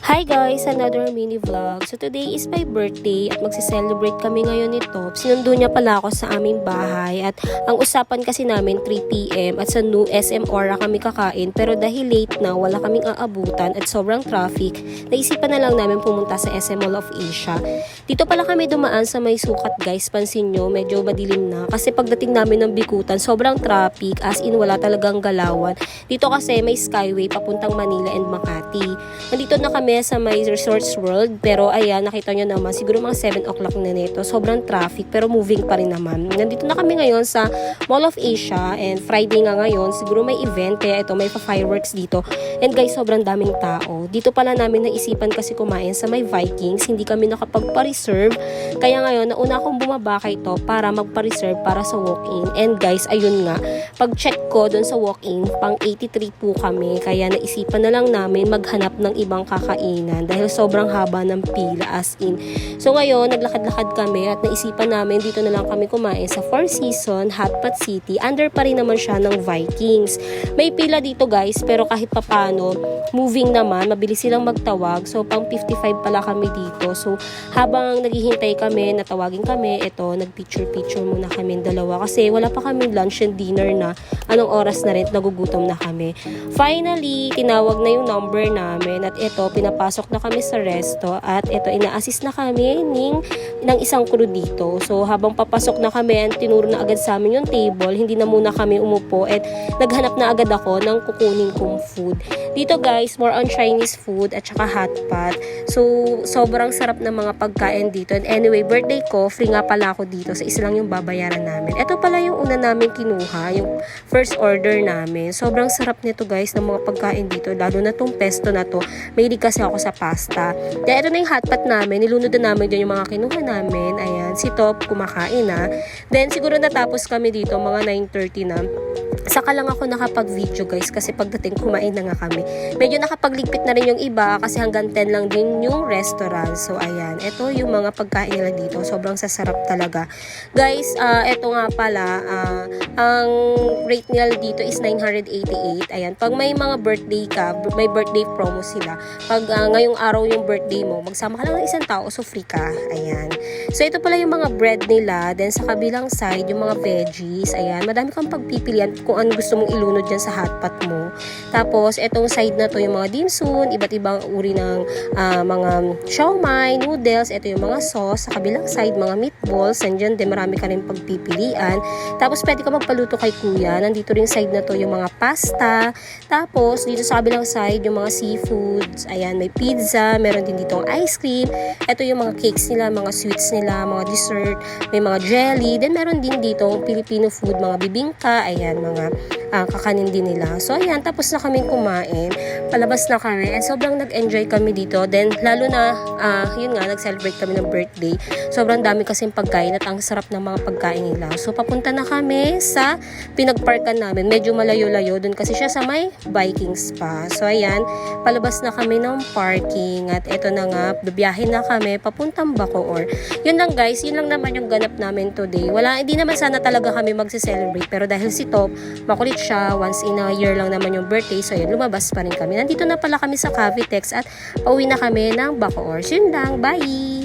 Hi guys! Another mini vlog. So today is my birthday at magse-celebrate kami ngayon nito. Sinundo niya pala ako sa aming bahay at ang usapan kasi namin 3 PM at sa new SM Aura kami kakain, pero dahil late na wala kaming aabutan at sobrang traffic, naisipan na lang namin pumunta sa SM Mall of Asia. Dito pala kami dumaan sa may sukat guys, pansin nyo medyo madilim na kasi pagdating namin ng Bikutan sobrang traffic, as in wala talagang galawan. Dito kasi may skyway papuntang Manila and Makati. Nandito na kami sa may Resorts World, pero ayan, nakita nyo naman, siguro mga 7 o'clock na nito. Sobrang traffic, pero moving pa rin naman. Nandito na kami ngayon sa Mall of Asia, and Friday nga ngayon, siguro may event, kaya ito, may pa-fireworks dito. And guys, sobrang daming tao. Dito pala namin naisipan kasi kumain sa may Vikings, hindi kami nakapagpa-reserve. Kaya ngayon, nauna akong bumaba kay to para magpa-reserve para sa walk-in. And guys, ayun nga, pag-check ko dun sa walk-in, pang 83 po kami. Kaya naisipan na lang namin maghanap ng ibang kakain dahil sobrang haba ng pila, as in. So ngayon, naglakad-lakad kami at naisipan namin dito na lang kami kumain sa Four Seasons, Hotpot City. Under pa rin naman siya ng Vikings. May pila dito guys, pero kahit papano, moving naman, mabilis silang magtawag. So pang 55 pala kami dito. So habang naghihintay kami, natawagin kami, ito, nagpicture-picture muna kami dalawa kasi wala pa kami lunch and dinner na. Anong oras na rin, nagugutom na kami. Finally, tinawag na yung number namin at ito, pinapasok na kami sa resto at ito, ina-assist na kami ng isang crew dito. So habang papasok na kami, tinuro na agad sa amin yung table, hindi na muna kami umupo at naghanap na agad ako ng kukunin kong food. Dito guys, more on Chinese food at saka hotpot. So sobrang sarap ng mga pagkain dito. And anyway, birthday ko, free nga pala ako dito, sa isa lang yung babayaran namin. Ito pala yung una namin kinuha, yung first order namin. Sobrang sarap nito guys ng mga pagkain dito, lalo na tong pesto na to. Mahilig kasi ako sa pasta. Kaya ito na yung hotpot namin, nilunod na namin dyan yung mga kinuha namin. Ayan, si Top kumakain na. Then siguro natapos kami dito mga 9:30 na. Saka lang ako nakapag-video guys kasi pagdating kumain na nga kami. Medyo nakapagligpit na rin yung iba kasi hanggang 10 lang din yung restaurant. So ayan, ito yung mga pagkain nila dito. Sobrang sasarap talaga. Guys, ito nga pala, ang rate nila dito is 988. Ayan, pag may mga birthday ka, may birthday promo sila. Pag ngayong araw yung birthday mo, magsama ka lang ng isang tao, so free ka. Ayan. So ito pala yung mga bread nila. Then sa kabilang side, yung mga veggies. Ayan, madami kang pagpipilian kung ano gusto mong ilunod dyan sa hotpot mo. Tapos, etong side na to yung mga dim sum, iba't ibang uri ng mga siomai, noodles, ito yung mga sauce. Sa kabilang side, mga meatballs, andyan din marami ka rin pagpipilian. Tapos, pwede ka magpaluto kay kuya. Nandito rin side na to yung mga pasta. Tapos, dito sa kabilang side, yung mga seafoods. Ayan, may pizza, meron din ditong ice cream. Ito yung mga cakes nila, mga sweets nila, mga dessert, may mga jelly. Then, meron din dito Filipino food, mga bibingka, ayan, mga kakanin din nila. So ayan, tapos na kaming kumain, palabas na kami, and sobrang nag-enjoy kami dito. Then lalo na, yun nga, nag-celebrate kami ng birthday. Sobrang dami kasing pagkain at ang sarap ng mga pagkain nila. So papunta na kami sa pinagparkan namin. Medyo malayo-layo dun kasi siya sa may Vikings pa. So ayan, palabas na kami ng parking at eto na nga, bibiyahin na kami papuntang Bacoor. Yun lang guys, yun lang naman yung ganap namin today. Hindi naman sana talaga kami magse-celebrate, pero dahil si Top, makulit siya, once in a year lang naman yung birthday, so yun, lumabas pa rin kami. Nandito na pala kami sa Cavitex at pauwi na kami ng Bacoor. So yun lang, bye!